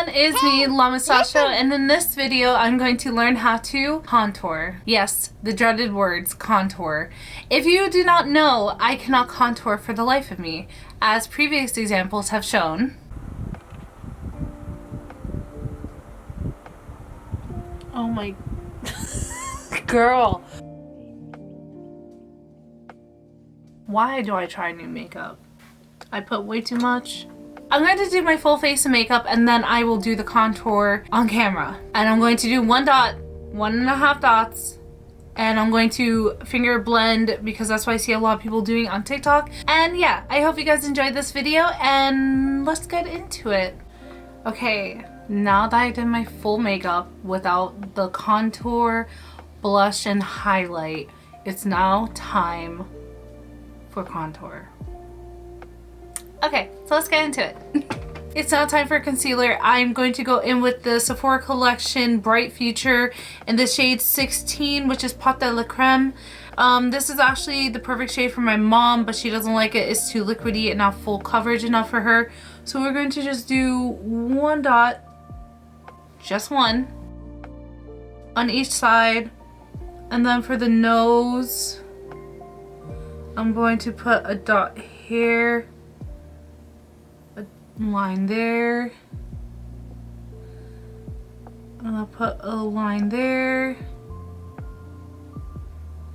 everyone, it's me, LaMustacho, and in this video I'm going to learn how to contour. Yes, the dreaded words, contour. If you do not know, I cannot contour for the life of me, as previous examples have shown. Oh my... Girl. Why do I try new makeup? I put way too much. I'm going to do my full face of makeup and then I will do the contour on camera. And I'm going to do 1 dot, 1.5 dots, and I'm going to finger blend because that's what I see a lot of people doing on TikTok. And yeah, I hope you guys enjoyed this video and let's get into it. Okay, now that I did my full makeup without the contour, blush, and highlight, it's now time for contour. Okay, so let's get into it. It's now time for concealer. I'm going to go in with the Sephora Collection Bright Future in the shade 16, which is Pot de la Creme. This is actually the perfect shade for my mom, but she doesn't like it. It's too liquidy and not full coverage enough for her. So we're going to just do 1 dot, just 1, on each side. And then for the nose, I'm going to put a dot here, line there, and I'll put a line there,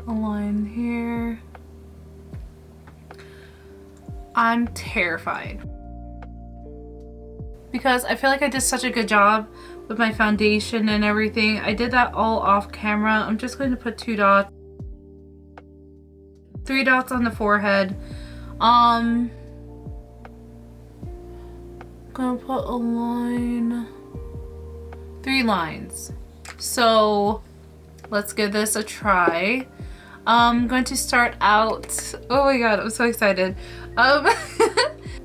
a line here. I'm terrified because I feel like I did such a good job with my foundation and everything. I did that all off camera. I'm just going to put 2 dots, 3 dots on the forehead. Gonna put a line, 3 lines. So let's give this a try. I'm going to start out, oh my god, I'm so excited. I'm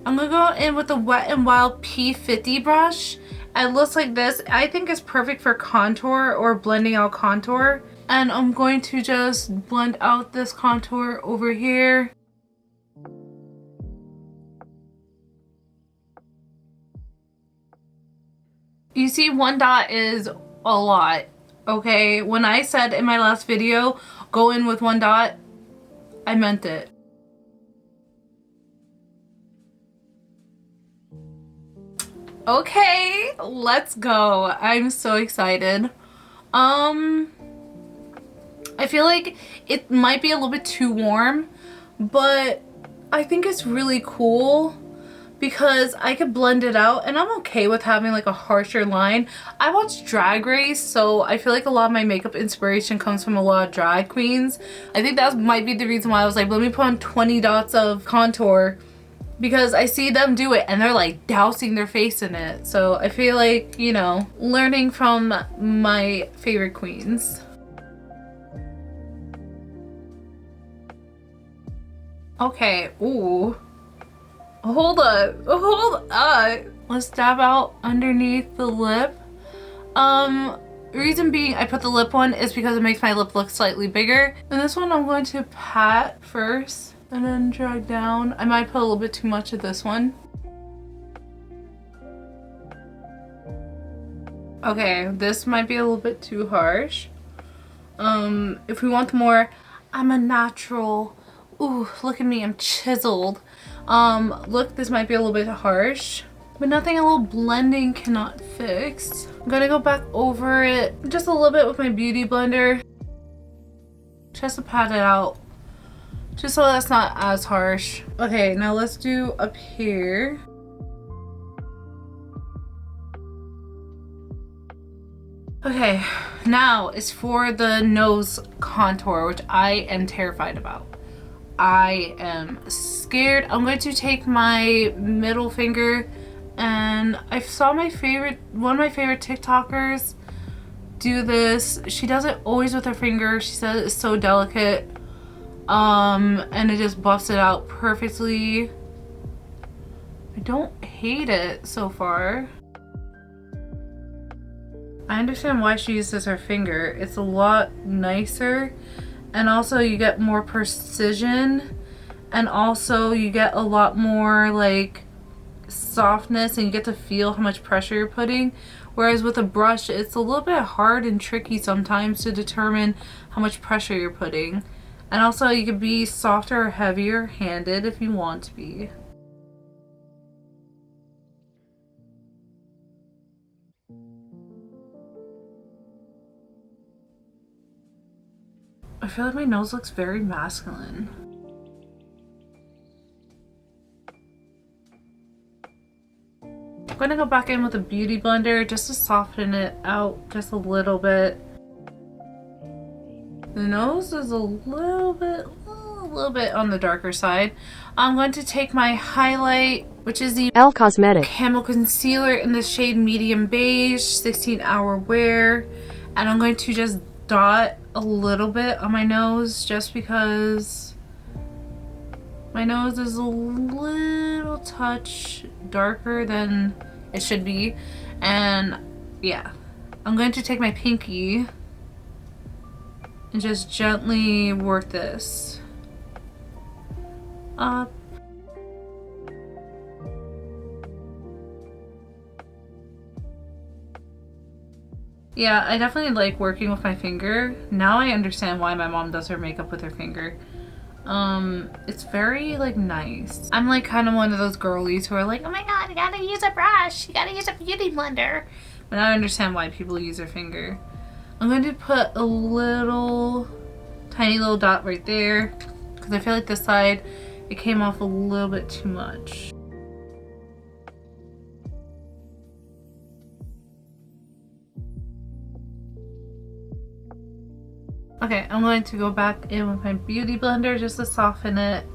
gonna go in with the Wet n Wild P50 brush. It looks like this. I think it's perfect for contour or blending out contour. And I'm going to just blend out this contour over here. You see, 1 dot is a lot, okay? When I said in my last video, go in with 1 dot, I meant it. Okay, let's go. I'm so excited. I feel like it might be a little bit too warm, but I think it's really cool because I could blend it out and I'm okay with having like a harsher line. I watch Drag Race, so I feel like a lot of my makeup inspiration comes from a lot of drag queens. I think that might be the reason why I was like, let me put on 20 dots of contour, because I see them do it and they're like dousing their face in it. So I feel like, you know, learning from my favorite queens. Okay, ooh. Hold up, hold up. Let's dab out underneath the lip. Reason being I put the lip one is because it makes my lip look slightly bigger. And this one I'm going to pat first and then drag down. I might put a little bit too much of this one. Okay, this might be a little bit too harsh. If we want more, I'm a natural. Ooh, look at me, I'm chiseled. Look, this might be a little bit harsh, but nothing a little blending cannot fix. I'm gonna go back over it just a little bit with my beauty blender, just to pat it out, just so that's not as harsh. Okay, now let's do up here. Okay, now it's for the nose contour, which I am terrified about. I am scared. I'm going to take my middle finger, and I saw one of my favorite TikTokers do this. She does it always with her finger. She says it's so delicate. And it just buffs it out perfectly. I don't hate it so far. I understand why she uses her finger. It's a lot nicer. And also you get more precision, and also you get a lot more like softness and you get to feel how much pressure you're putting. Whereas with a brush, it's a little bit hard and tricky sometimes to determine how much pressure you're putting. And also you could be softer or heavier handed if you want to be. I feel like my nose looks very masculine. I'm gonna go back in with a beauty blender just to soften it out just a little bit. The nose is a little bit on the darker side. I'm going to take my highlight, which is the E.l.f. Cosmetic Camo Concealer in the shade Medium Beige, 16-hour wear, and I'm going to just dot a little bit on my nose just because my nose is a little touch darker than it should be. And yeah, I'm going to take my pinky and just gently work this up. Yeah, I definitely like working with my finger. Now I understand why my mom does her makeup with her finger. It's very like nice. I'm like kind of one of those girlies who are like, oh my god, you gotta use a brush, you gotta use a beauty blender. But now I understand why people use their finger. I'm going to put a little tiny little dot right there because I feel like this side it came off a little bit too much. Okay, I'm going to go back in with my beauty blender just to soften it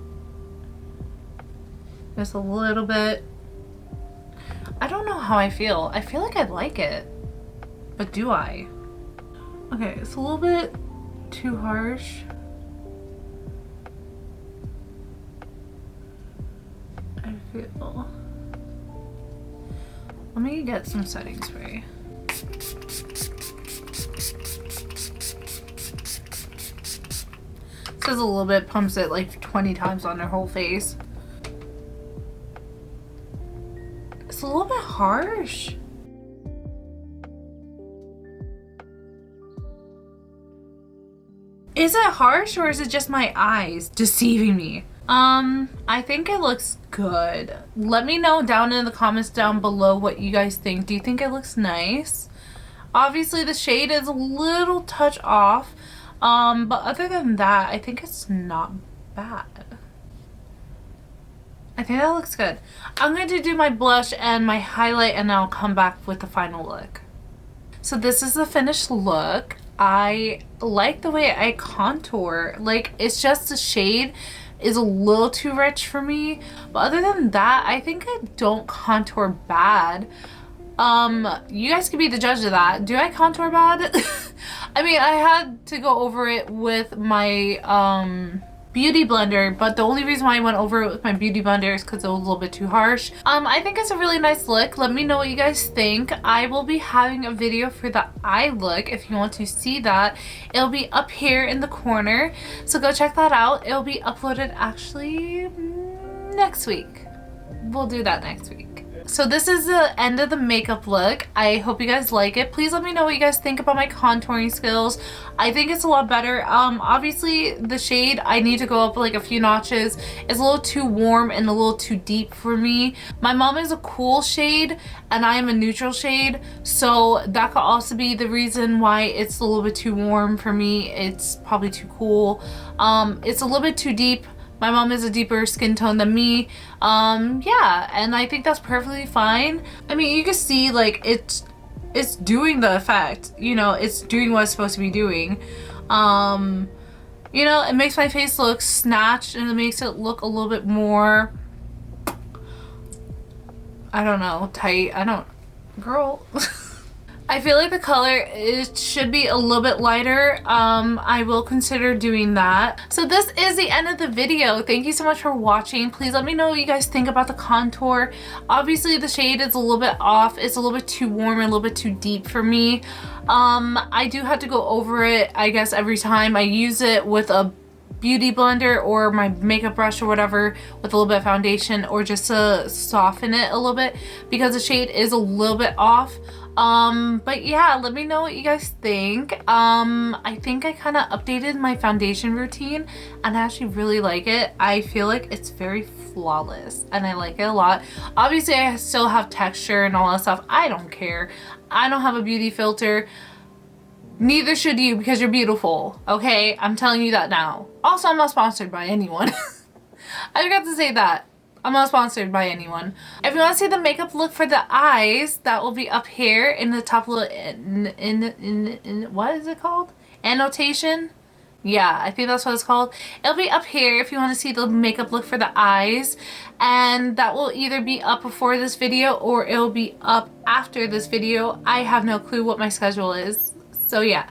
just a little bit. I don't know how I feel. I feel like I like it, but do I? Okay, it's a little bit too harsh. I feel. Let me get some setting spray. Says a little bit, pumps it like 20 times on their whole face. It's a little bit harsh. Is it harsh or is it just my eyes deceiving me? I think it looks good. Let me know down in the comments down below what you guys think. Do you think it looks nice? Obviously the shade is a little touch off. But other than that, I think it's not bad. I think that looks good. I'm going to do my blush and my highlight and I'll come back with the final look. So this is the finished look. I like the way I contour. Like, it's just the shade is a little too rich for me. But other than that, I think I don't contour bad. You guys can be the judge of that. Do I contour bad? I mean, I had to go over it with my beauty blender, but the only reason why I went over it with my beauty blender is because it was a little bit too harsh. I think it's a really nice look. Let me know what you guys think. I will be having a video for the eye look if you want to see that. It'll be up here in the corner, so go check that out. It'll be uploaded actually next week. We'll do that next week. So this is the end of the makeup look. I hope you guys like it. Please let me know what you guys think about my contouring skills. I think it's a lot better. Obviously the shade, I need to go up like a few notches. It's a little too warm and a little too deep for me. My mom is a cool shade and I am a neutral shade, so that could also be the reason why it's a little bit too warm for me. It's probably too cool. It's a little bit too deep. My mom is a deeper skin tone than me. Yeah, and I think that's perfectly fine. I mean, you can see like it's doing the effect, you know, it's doing what it's supposed to be doing. You know, it makes my face look snatched and it makes it look a little bit more, I don't know, tight. Girl. I feel like the color, it should be a little bit lighter. I will consider doing that. So this is the end of the video. Thank you so much for watching. Please let me know what you guys think about the contour. Obviously the shade is a little bit off. It's a little bit too warm and a little bit too deep for me. I do have to go over it, I guess, every time I use it with a beauty blender or my makeup brush or whatever with a little bit of foundation, or just to soften it a little bit because the shade is a little bit off. But yeah, let me know what you guys think. I think I kind of updated my foundation routine and I actually really like it. I feel like it's very flawless and I like it a lot. Obviously I still have texture and all that stuff. I don't care. I don't have a beauty filter. Neither should you, because you're beautiful, okay? I'm telling you that now. Also, I'm not sponsored by anyone. I forgot to say that. I'm not sponsored by anyone. If you want to see the makeup look for the eyes, that will be up here in the top little, what is it called? Annotation? Yeah, I think that's what it's called. It'll be up here if you want to see the makeup look for the eyes. And that will either be up before this video or it'll be up after this video. I have no clue what my schedule is. So yeah.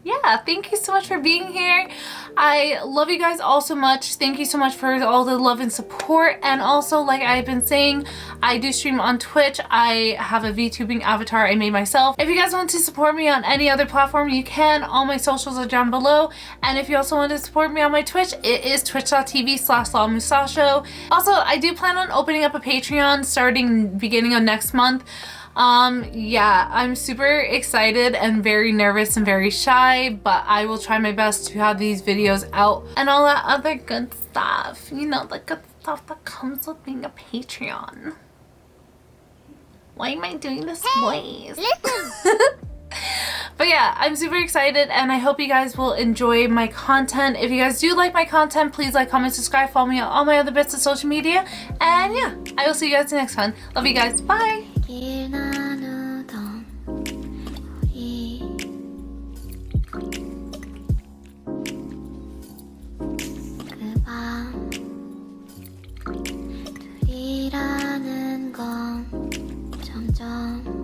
Yeah, thank you so much for being here. I love you guys all so much. Thank you so much for all the love and support. And also, like I've been saying, I do stream on Twitch. I have a VTubing avatar I made myself. If you guys want to support me on any other platform, you can. All my socials are down below. And if you also want to support me on my Twitch, it is twitch.tv/LaMustacho. Also, I do plan on opening up a Patreon starting beginning of next month. Yeah, I'm super excited and very nervous and very shy, but I will try my best to have these videos out and all that other good stuff. You know, the good stuff that comes with being a Patreon. Why am I doing this voice? But yeah, I'm super excited and I hope you guys will enjoy my content. If you guys do like my content, please like, comment, subscribe, follow me on all my other bits of social media. And yeah, I will see you guys in the next one. Love you guys. Bye! 길 나누던 우리 그 밤 둘이라는 건 점점